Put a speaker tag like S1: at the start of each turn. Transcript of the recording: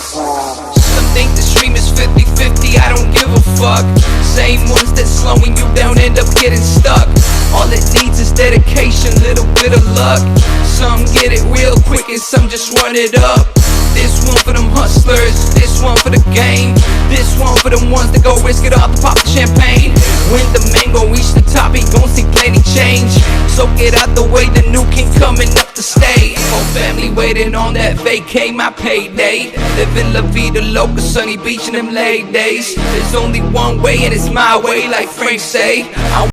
S1: Some think the stream is 50-50, I don't give a fuck. Same ones that slowing you down end up getting stuck. All it needs is dedication, little bit of luck. Some get it real quick and some just run it up. This one for them hustlers, this one for the game. This one for them ones that go risk it all to pop the champagne. When the man gon' reach the top, he gon' see plenty change. So get out the way, the new king coming up to stay. Whole family waiting on that vacay, my payday. Living la vida loca, sunny beach in them late days. There's only one way and it's my way, like Frank say.